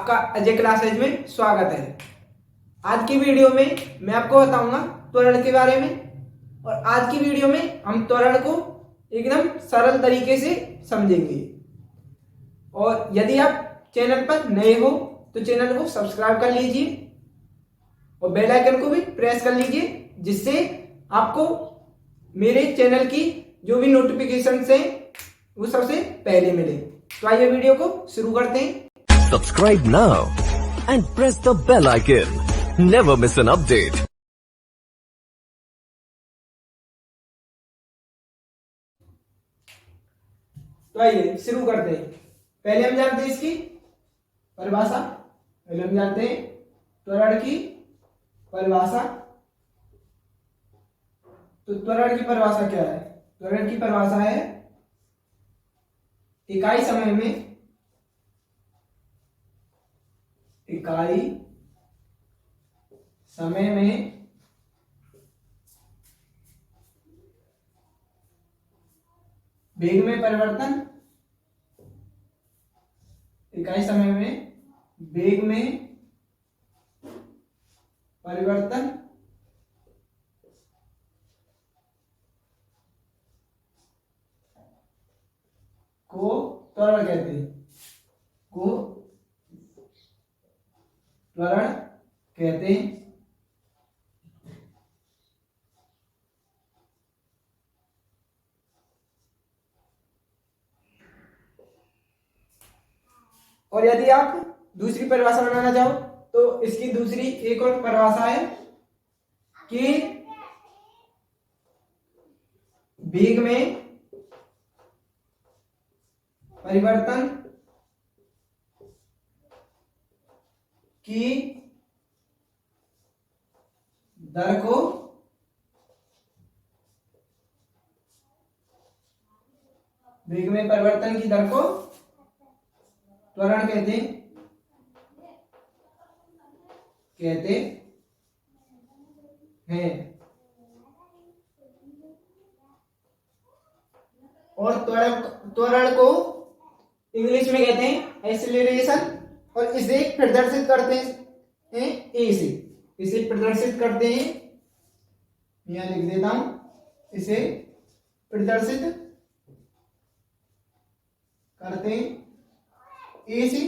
आपका अजय क्लासेज में स्वागत है। आज की वीडियो में मैं आपको बताऊंगा त्वरण के बारे में और आज की वीडियो में हम त्वरण को एकदम सरल तरीके से समझेंगे। और यदि आप चैनल पर नए हो तो चैनल को सब्सक्राइब कर लीजिए और बेल आइकन को भी प्रेस कर लीजिए, जिससे आपको मेरे चैनल की जो भी नोटिफिकेशंस हैं वो सबसे पहले मिले। तो आइए वीडियो को शुरू करते हैं। Subscribe now and press the bell icon. Never miss an update. तो आइए शुरू करते हैं। पहले हम जानते हैं इसकी परिभाषा। पहले हम जानते हैं त्वरण की परिभाषा। तो त्वरण की परिभाषा क्या है? त्वरण की परिभाषा है इकाई समय में वेग में परिवर्तन, इकाई समय में वेग में परिवर्तन को त्वरण कहते हैं। त्वरण कहते हैं। और यदि आप दूसरी परिभाषा बनाना चाहो तो इसकी दूसरी एक और परिभाषा है कि वेग में परिवर्तन की दर को त्वरण कहते हैं। और त्वरण को इंग्लिश में कहते हैं एक्सीलरेशन और इसे प्रदर्शित करते हैं ए से। इसे प्रदर्शित करते हैं, यहां लिख देता हूं, इसे प्रदर्शित करते हैं ए से।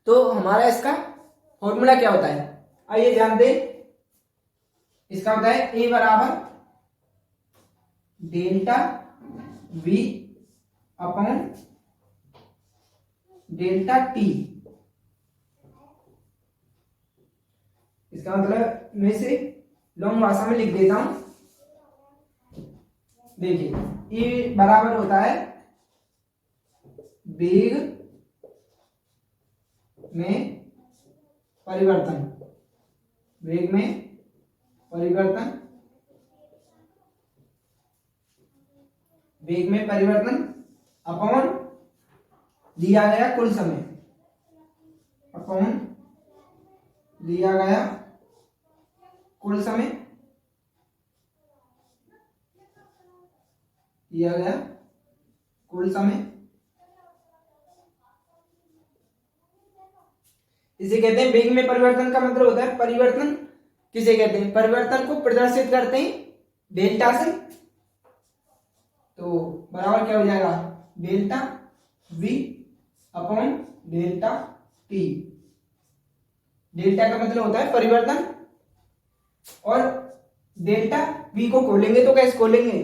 तो हमारा इसका फॉर्मूला क्या होता है आइए जानते हैं। इसका होता है ए बराबर delta we upon delta T. इसका मतलब मैं इसे लॉन्ग भाषा में लिख देता हूं। देखिए ए बराबर होता है वेग में परिवर्तन, वेग में परिवर्तन अपॉन दिया गया कुल समय, अपॉन दिया गया कुल समय, इसे कहते हैं वेग में परिवर्तन। का मतलब होता है परिवर्तन किसे कहते हैं? परिवर्तन को प्रदर्शित करते हैं डेल्टा से। तो बराबर क्या हो जाएगा? Delta we upon delta T. Delta का मतलब होता है परिवर्तन और डेल्टा वी को खोलेंगे तो कैसे खोलेंगे?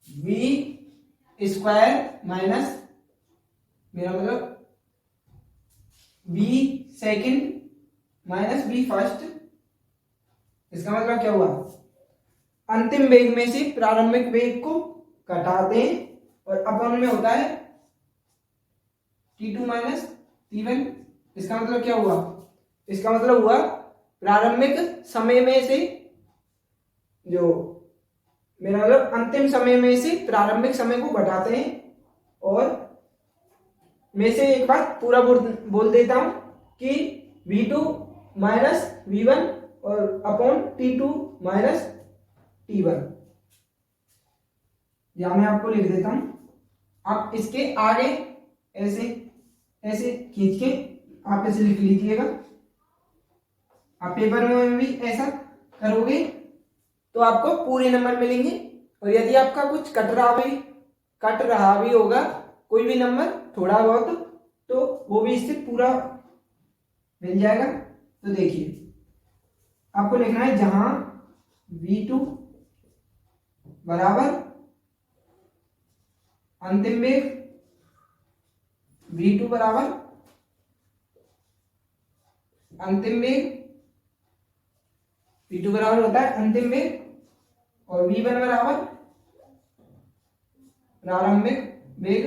वी स्क्वायर माइनस, मेरा मतलब B second minus B first. इसका मतलब क्या हुआ? अंतिम वेग में से प्रारंभिक वेग को घटाते हैं और अपॉन में होता है T2 माइनस T1। इसका मतलब क्या हुआ? इसका मतलब हुआ प्रारंभिक समय में से जो मेरा मतलब अंतिम समय में से प्रारंभिक समय को घटाते हैं। और मैं से एक बात पूरा बोल देता हूं कि V2 माइनस V1 और अपॉन T2 माइनस T1। यहां मैं आपको लिख देता हूं। अब इसके आगे ऐसे ऐसे खींच के आप ऐसे लिख लीजिएगा। आप पेपर में भी ऐसा करोगे तो आपको पूरे नंबर मिलेंगे। और यदि आपका कुछ कट रहा भी होगा कोई भी नंबर थोड़ा बहुत, तो वो भी इससे पूरा मिल जाएगा। तो देखिए आपको लिखना है जहां V2 बराबर अंतिम वेग, V2 बराबर अंतिम वेग, V2 बराबर होता है अंतिम वेग, और V1 बराबर प्रारंभिक वेग,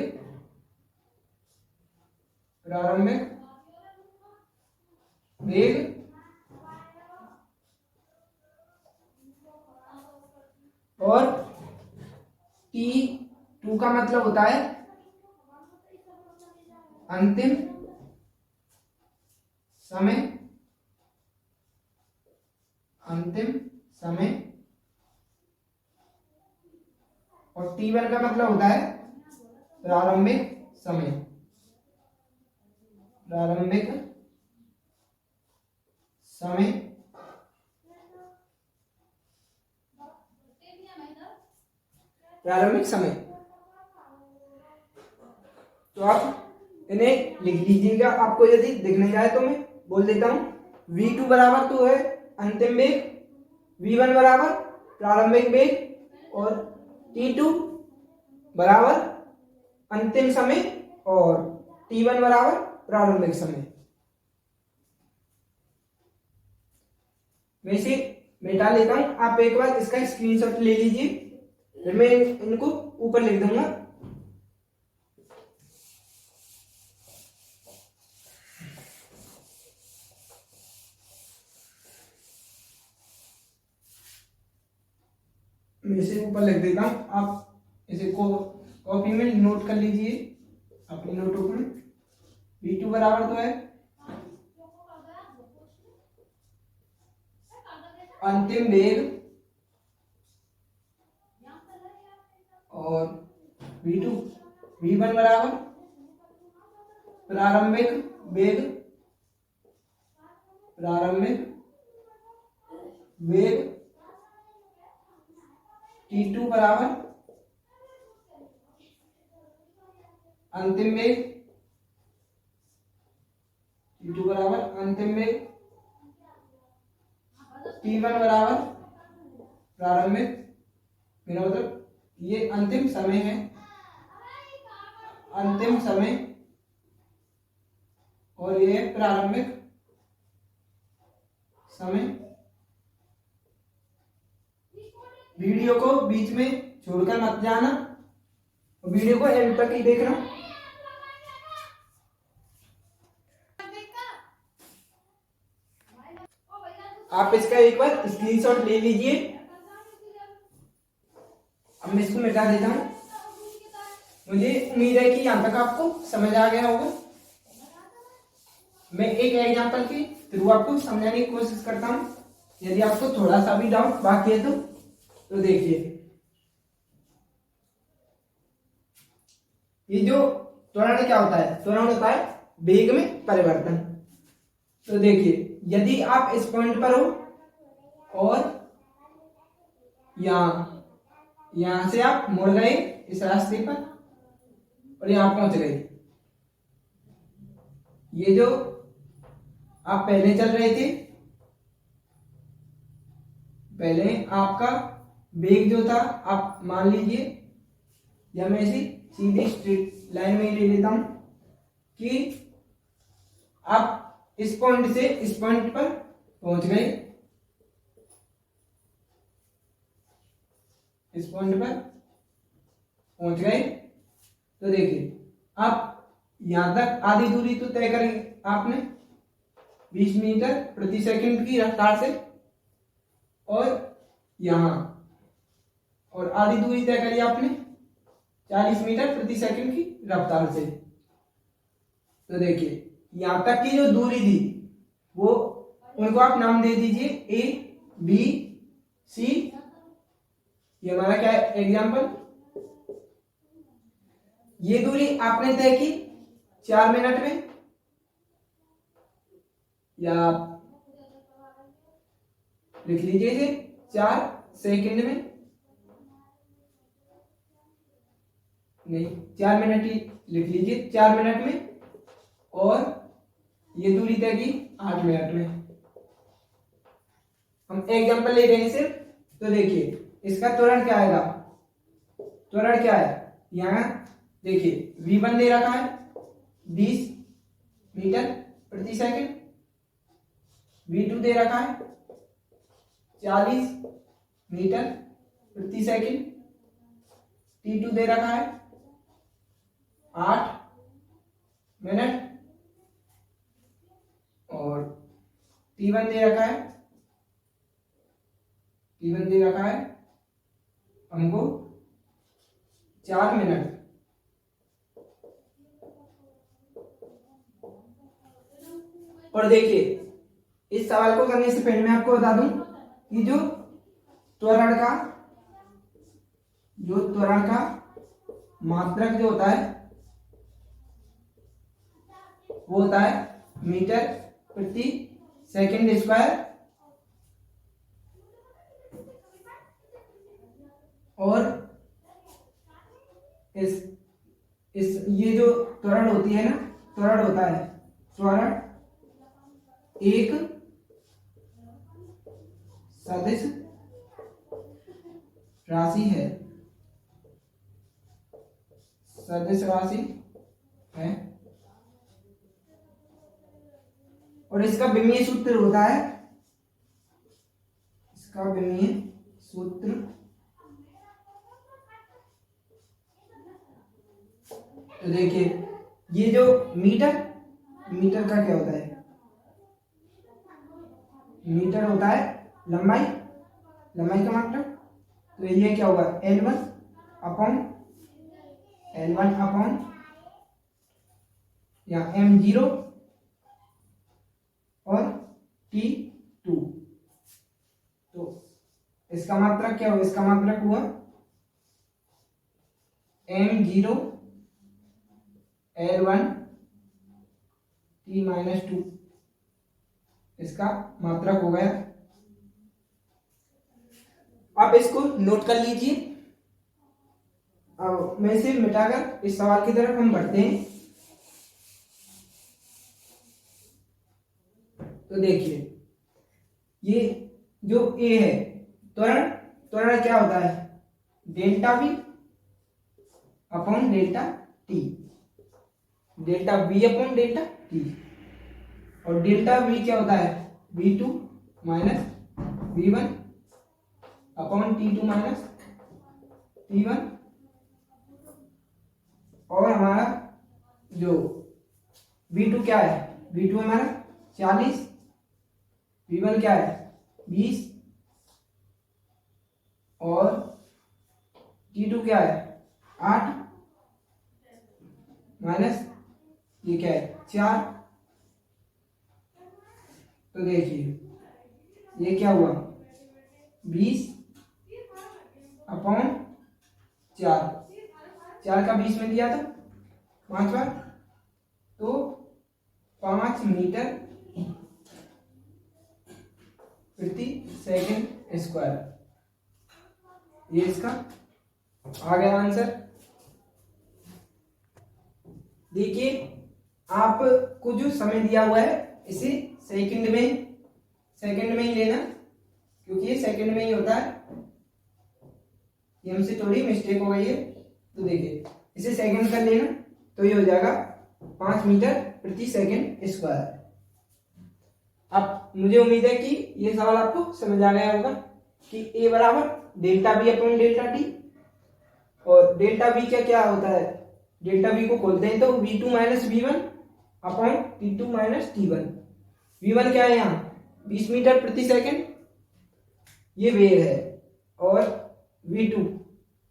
प्रारंभिक वेग, और T2 का मतलब होता है अंतिम समय, अंतिम समय, और T1 का मतलब होता है प्रारंभिक समय, प्रारंभिक समय, प्रारंभिक समय। तो आप इन्हें लिख लीजिएगा। आपको यदि दिख नहीं जाए तो मैं बोल देता हूं। V2 बराबर तो है अंतिम वेग, V1 बराबर प्रारंभिक वेग, और T2 बराबर अंतिम समय, और T1 बराबर प्रारंभिक समय। मैं इसे मिटा लेता हूं। आप एक बार इसका स्क्रीनशॉट ले लीजिए, फिर मैं इनको ऊपर लिख दूंगा। मैं इसे ऊपर लिख देता हूं। आप इसे कॉपी में नोट कर लीजिए अपनी नोटबुक में। V2 बराबर तो है अंतिम वेग, और V1 बराबर प्रारंभिक वेग, प्रारंभिक वेग, T2 बराबर अंतिम वेग, T2 बराबर अंतिम वेग, T1 बराबर प्रारंभिक, मेरा मतलब ये अंतिम समय है, अंतिम समय, और ये प्रारंभिक समय। वीडियो को बीच में छोड़कर मत जाना, वीडियो को एंड तक ही देखना। आप इसका एक बार स्क्रीनशॉट ले लीजिए। अब मैं इसको मिटा देता हूं। मुझे उम्मीद है कि यहां तक आपको समझ आ गया होगा। मैं एक एग्जांपल के थ्रू आपको समझाने की कोशिश करता हूं। यदि आपको थोड़ा सा भी डाउट बाकी है तो देखिए, ये जो त्वरण क्या होता है, त्वरण होता है वेग में परिवर्तन। तो देखिए यदि आप इस पॉइंट पर हो और यहां से आप मुड़ गए इस रास्ते पर और यहां पहुंच गए, ये जो आप पहले चल रहे थे, पहले आपका वेग जो था, आप मान लीजिए, या मैं इसी सीधी स्ट्रेट लाइन में ले लेता हूं कि आप इस पॉइंट से इस पॉइंट पर पहुंच गए, इस पॉइंट पर पहुंच गए। तो देखिए आप यहां तक आधी दूरी तो तय करेंगे आपने 20 मीटर प्रति सेकंड की रफ्तार से, और यहां और आधी दूरी तय करी आपने 40 मीटर प्रति सेकंड की रफ्तार से। तो देखिए यहां तक की जो दूरी थी वो, उनको आप नाम दे दीजिए A, B, C। ये हमारा क्या है एग्जाम्पल। ये दूरी आपने तय की 4 मिनट में, या आप लिख लीजिए इसे 4 सेकंड में, नहीं 4 मिनट ही लिख लीजिए, 4 मिनट में, और ये दूरी तय की 8 मिनट में। हम एग्जांपल ले रहे हैं सिर्फ, तो देखिए इसका त्वरण क्या आएगा, त्वरण क्या है, यहाँ देखिए v1 दे रखा है 20 मीटर प्रति सेकंड, v2 दे रखा है 40 मीटर प्रति सेकंड, t2 दे रखा है 8 मिनट, और t1 दे रखा है, t1 दे रखा है हमको 4 मिनट। और देखिए इस सवाल को करने से पहले मैं आपको बता दूं कि जो त्वरण का मात्रक जो होता है वो होता है मीटर प्रति सेकंड स्क्वायर, और इस ये जो त्वरण होती है ना, त्वरण होता है, त्वरण एक सदिश राशि है, सदिश राशि है, और इसका विमीय सूत्र होता है, इसका विमीय सूत्र तो देखिए ये जो मीटर का क्या होता है, मीटर होता है लंबाई का मात्रक, तो ये क्या होगा L1 अपॉन या m0 और t2, तो इसका मात्रक क्या होगा, इसका मात्रक हुआ m0 L1 t-2, इसका मात्रक हो गया। आप इसको नोट कर लीजिए। अब मैं इसे मिटाकर इस सवाल की तरफ हम बढ़ते हैं। तो देखिए ये जो ए है, त्वरण क्या होता है, delta we upon delta T, delta we upon delta T, और डेल्टा वी क्या होता है, v2 minus v1 upon t2 minus t1, और हमारा जो v2 क्या है, v2 हमारा 40, v1 क्या है 20, और t2 क्या है 8 माइनस ये क्या है 4। तो देखिए ये क्या हुआ 20 अपॉन 4 का 20 में दिया था 5 बार, तो 5 मीटर प्रति सेकंड स्क्वायर, ये इसका आ गया आंसर। देखिए आपको जो समय दिया हुआ है इसे सेकंड में ही लेना, क्योंकि ये सेकंड में ही होता है, ये हमसे थोड़ी मिस्टेक हो गई है। तो देखिए इसे सेकंड कर लेना, तो ये हो जाएगा 5 मीटर प्रति सेकंड स्क्वायर। अब मुझे उम्मीद है कि ये सवाल आपको समझ आ गया होगा कि ए बराबर delta B upon delta T, और डेल्टा बी क्या होता है, डेल्टा बी को खोलते हैं तो v2 minus v1 upon t2 minus t1। v1 क्या है यहाँ 20 मीटर प्रति सेकंड, ये वेग है, और v2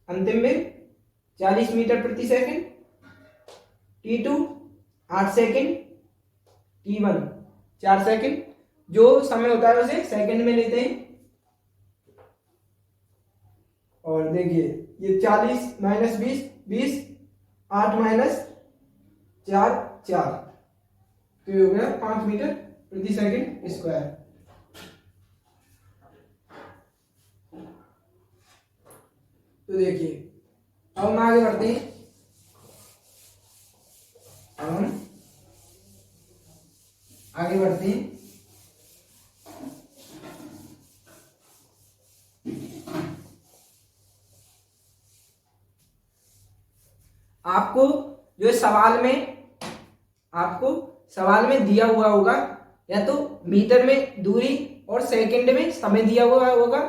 अंतिम वेग 40 मीटर प्रति second, t2 8 second, t1 4 second. जो समय होता है उसे सेकंड में लेते हैं। और देखिए ये 40 माइनस 20 8 माइनस 4 4, तो ये हो गया 5 मीटर प्रति सेकंड स्क्वायर। तो देखिए अब हम आगे बढ़ते हैं। अब हम आगे बढ़ते हैं। आपको जो सवाल में दिया हुआ होगा, या तो मीटर में दूरी और सेकंड में समय दिया हुआ होगा,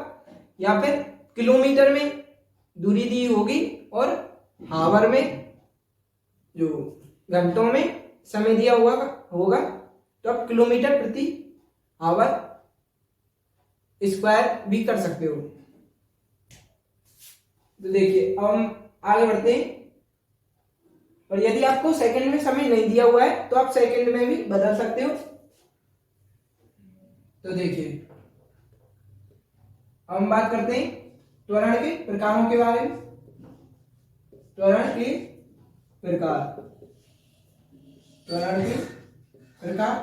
या फिर किलोमीटर में दूरी दी होगी और हावर में जो घंटों में समय दिया हुआ होगा, तो आप किलोमीटर प्रति हावर स्क्वायर भी कर सकते हो। तो देखिए अब हम आगे बढ़ते हैं। और यदि आपको सेकंड में समय नहीं दिया हुआ है तो आप सेकंड में भी बदल सकते हो। तो देखिए अब हम बात करते हैं त्वरण के प्रकारों के बारे में। त्वरण के प्रकार, त्वरण के प्रकार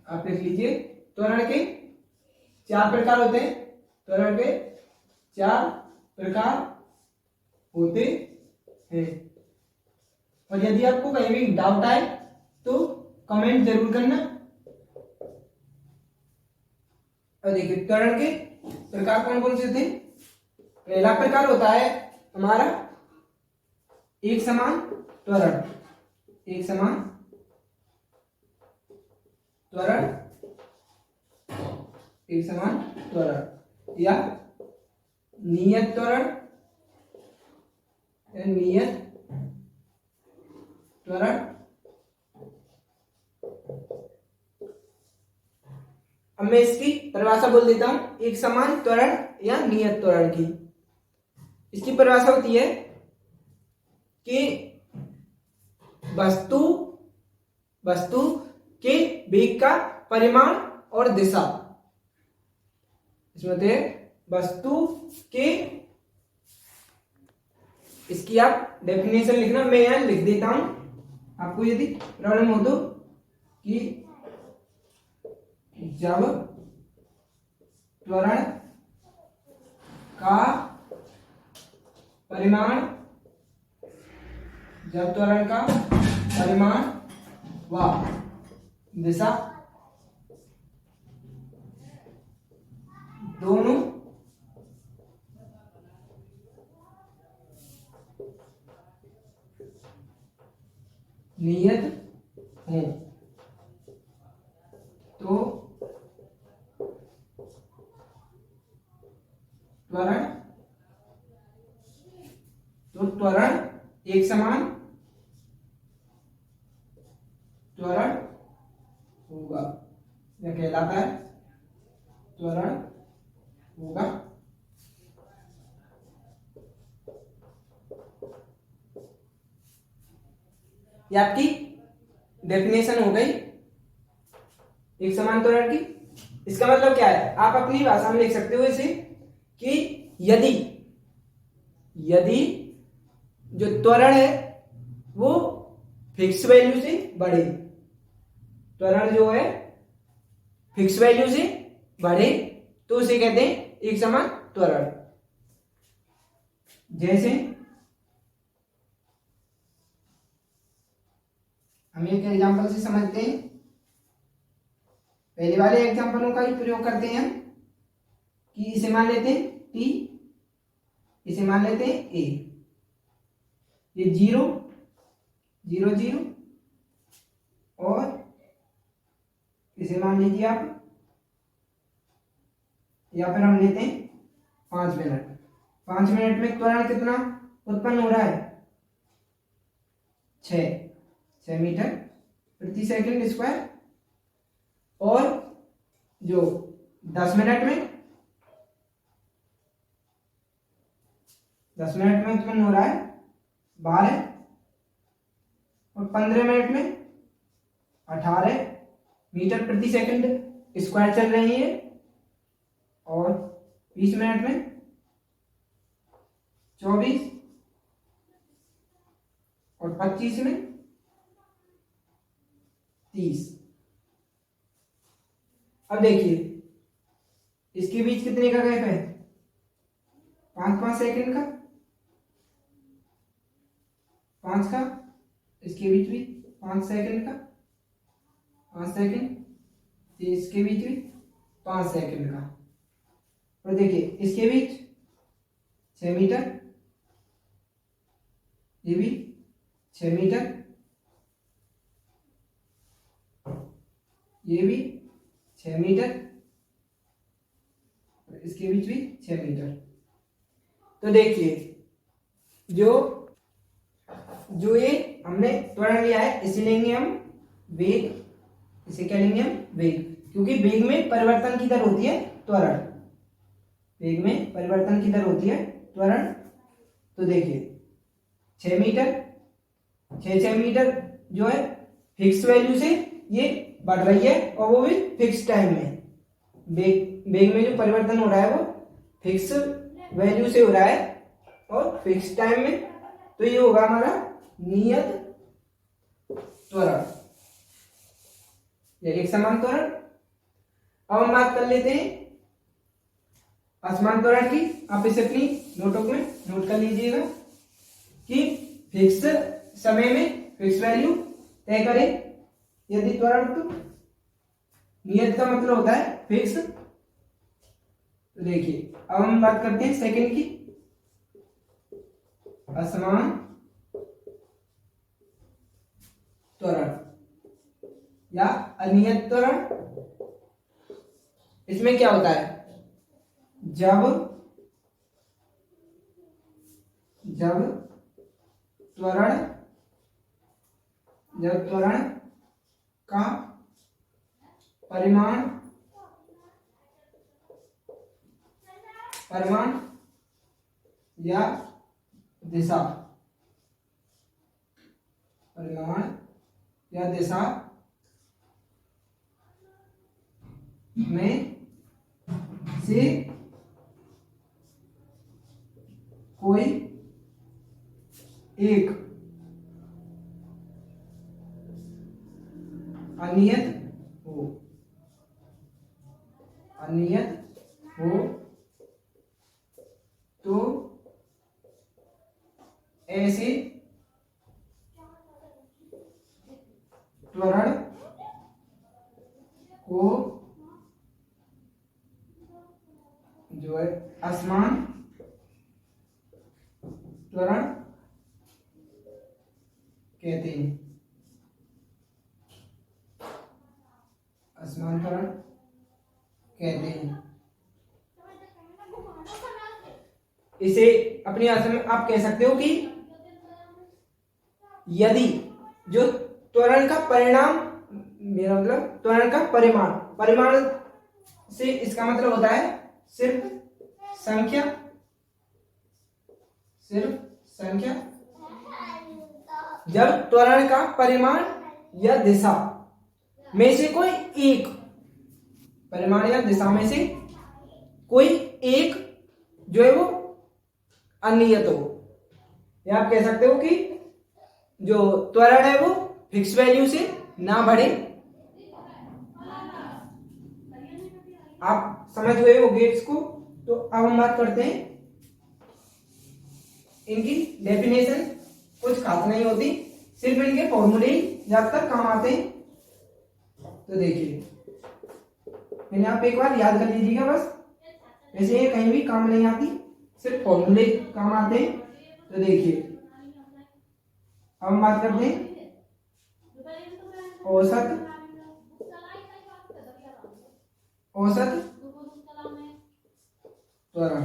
आप लिख लीजिए। त्वरण के 4 प्रकार होते हैं। त्वरण के 4 प्रकार होते हैं। और यदि आपको कहीं भी डाउट आए तो कमेंट जरूर करना। और देखिए त्वरण के प्रकार कौन कौन से थे। पहला प्रकार होता है हमारा एक समान त्वरण। एक समान त्वरण, एक समान त्वरण या नियत त्वरण, नियत त्वरण। अब मैं इसकी परिभाषा बोल देता हूं, एक समान त्वरण या नियत त्वरण की। इसकी परिभाषा होती है कि वस्तु के वेग का परिमाण और दिशा। इसमें होते हैं वस्तु के, इसकी आप डेफिनेशन लिखना, मैं यहां लिख देता हूं आपको यदि प्रॉब्लम हो तो, कि जब त्वरण का परिमाण, जब त्वरण का परिमाण व दिशा दोनों नियत हों तो त्वरण एक समान त्वरण होगा। यह कहलाता है त्वरण होगा। ये आपकी डेफिनेशन हो गई एक समान त्वरण की। इसका मतलब क्या है, आप अपनी भाषा में लिख सकते हो इसे कि यदि जो त्वरण है वो फिक्स वैल्यू से बढ़े, त्वरण जो है फिक्स वैल्यू से बढ़े तो उसे कहते हैं एक समान त्वरण। जैसे हम एक एग्जांपल से समझते हैं। पहले वाले एग्जांपलों का ही प्रयोग करते हैं हम, कि इसे मान लेते हैं t, इसे मान लेते हैं a, ये 0 0 0, और इसे मान लीजिए आप, या फिर हम लेते हैं 5 मिनट। 5 मिनट में त्वरण कितना उत्पन्न हो रहा है, 6 मीटर प्रति सेकंड स्क्वायर। और जो 10 मिनट में उत्पन्न हो रहा है 12, और 15 मिनट में 18 मीटर प्रति सेकंड स्क्वायर चल रही है, और 20 मिनट में 24, और 25 में 30। अब देखिए इसके बीच कितने का गैप है, 5-5 सेकंड का, 5 का, इसके बीच भी 5 सेकंड का, 5 सेकंड, इसके बीच भी 5 सेकंड का। और देखिए इसके बीच 6 मीटर, ये भी 6 मीटर, ये भी 6 मीटर, इसके बीच भी 6 मीटर। तो देखिए जो ये हमने त्वरण लिया है इसे लेंगे हम वेग, इसे क्या लेंगे हम वेग, क्योंकि वेग में परिवर्तन की दर होती है त्वरण, वेग में परिवर्तन की दर होती है त्वरण। तो देखिए 6 मीटर, 6 मीटर जो है फिक्स वैल्यू से ये बढ़ रही है और वो भी फिक्स टाइम में। वेग में जो परिवर्तन हो रहा है वो फिक्स वैल्यू से हो रहा है और फिक्स टाइम में, तो ये होगा हमारा नियत त्वरण, या एक समान त्वरण। अब हम बात कर लेते हैं असमान त्वरण की। आप इसे अपनी नोटबुक में नोट कर लीजिएगा कि फिक्स समय में फिक्स वैल्यू तय करें यदि त्वरण, तो नियत का मतलब होता है फिक्स। तो देखिए अब हम बात करते हैं सेकंड की, असमान त्वरण या अनियत त्वरण। इसमें क्या होता है, जब त्वरण का परिमाण या दिशा, परिमाण या दिशा में से कोई एक अनियत हो तो ऐसे त्वरण को जो है असमान त्वरण कहते हैं, असमान त्वरण कहते हैं। इसे अपनी भाषा में आप कह सकते हो कि यदि जो त्वरण का परिणाम, मेरा मतलब त्वरण का परिमाण से इसका मतलब होता है सिर्फ संख्या, जब त्वरण का परिमाण या दिशा में से कोई एक, परिमाण या दिशा में से कोई एक जो है वो अनियत हो, या आप कह सकते हो कि जो त्वरण है वो फिक्स वैल्यू से ना बढ़े। आप समझ गए हो गेट्स को। तो अब हम बात करते हैं इनकी डेफिनेशन, कुछ खास नहीं होती, सिर्फ इनके फॉर्मूले ज्यादातर काम आते हैं। तो देखिए इन्हें आप एक बार याद कर लीजिएगा बस, ऐसे ये कहीं भी काम नहीं आती, सिर्फ फॉर्मूले काम आते हैं। तो देखिए अब हम बात करते हैं औसत त्वरण।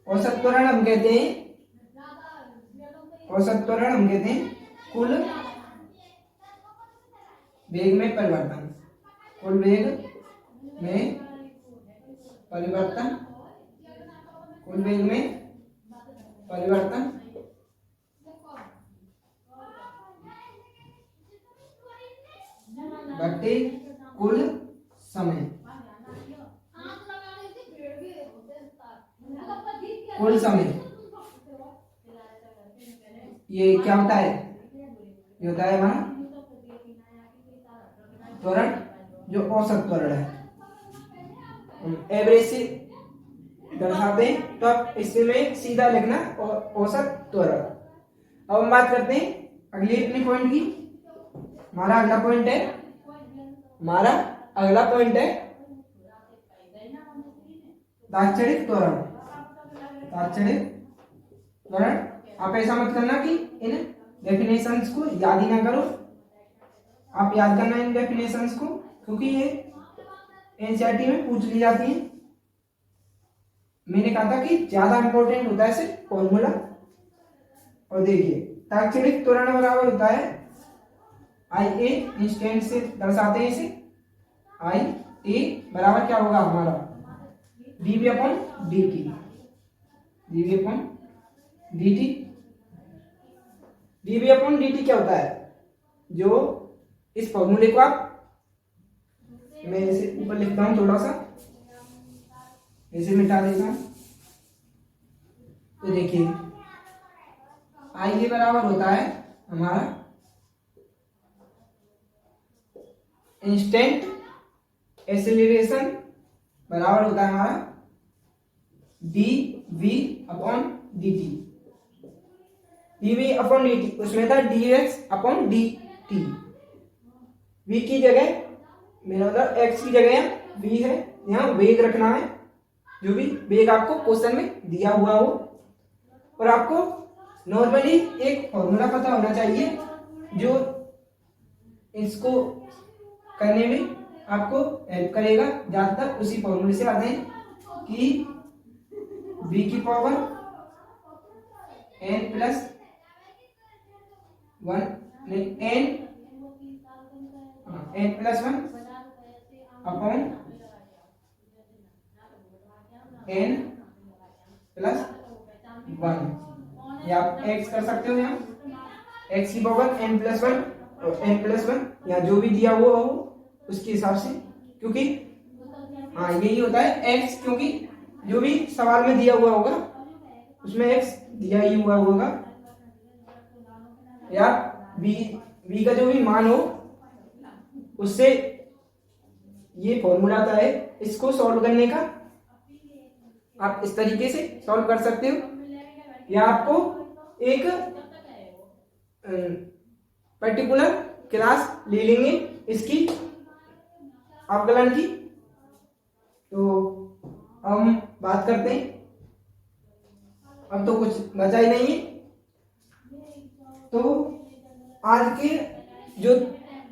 औसत त्वरण हम कहते हैं कुल वेग में परिवर्तन, कुल वेग में परिवर्तन बटे कुल समय, ये क्या होता है, ये होता है हमारा त्वरण जो औसत त्वरण है, एवरेज से दर्शाते हैं, तो आप इससे में सीधा लिखना औसत त्वरण। अब हम बात करते हैं अगले अपने पॉइंट की। हमारा अगला पॉइंट है तात्क्षणिक त्वरण। तात्क्षणिक त्वरण, आप ऐसा मत करना कि इन डेफिनेशंस को याद ही ना करो, आप याद करना इन डेफिनेशंस को, क्योंकि ये एनसीईआरटी में पूछ ली जाती है। मैंने कहा था कि ज्यादा इंपॉर्टेंट होता है सिर्फ फॉर्मूला। और देखिए तात्क्षणिक त्वरण बराबर होता है आई ए, इंस्टेंट से दर्शाते हैं इसे, आई ए बराबर क्या होगा हमारा डीवी अपॉन डी टी क्या होता है, जो इस फॉर्मूले को आप, मैं इसे ऊपर लिखता हूं थोड़ा सा, इसे मिटा देता हूं। तो देखिए आई ए बराबर होता है हमारा इंस्टेंट एक्सेलरेशन बराबर होता है हमारा D V upon D T. उसमें था D X upon D T. V की जगह, मेरा मतलब एक्स की जगह वी है, यहाँ वेग रखना है, जो भी वेग आपको क्वेश्चन में दिया हुआ हो। और आपको नॉर्मली एक फॉर्मूला पता होना चाहिए जो इसको करने में आपको हेल्प करेगा। ज्यादातर उसी फॉर्मूले से आते हैं कि v की power n plus one, n plus one upon n plus one, या आप x कर सकते हो, यहाँ x की पावर n प्लस वन और n प्लस वन, या जो भी दिया हुआ हो उसके हिसाब से, क्योंकि हाँ यही होता है x, क्योंकि जो भी सवाल में दिया हुआ होगा उसमें x दिया ही हुआ होगा, या b का जो भी मान हो उससे ये फॉर्मूला आता है। इसको सॉल्व करने का आप इस तरीके से सॉल्व कर सकते हो, या आपको एक पर्टिकुलर क्लास ले लेंगे इसकी अवकलन की। तो हम बात करते हैं, अब तो कुछ बचा ही नहीं है। तो आज के जो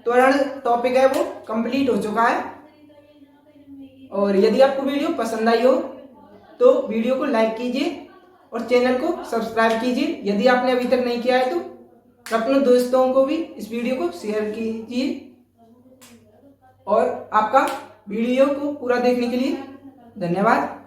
त्वरण टॉपिक है वो कंप्लीट हो चुका है। और यदि आपको वीडियो पसंद आई हो तो वीडियो को लाइक कीजिए और चैनल को सब्सक्राइब कीजिए। यदि आपने अभी तक नहीं किया है तो अपने दोस्तों को भी इस वीडियो को शेयर कीजिए। और आपका वीडियो को पूरा देखने के लिए धन्यवाद।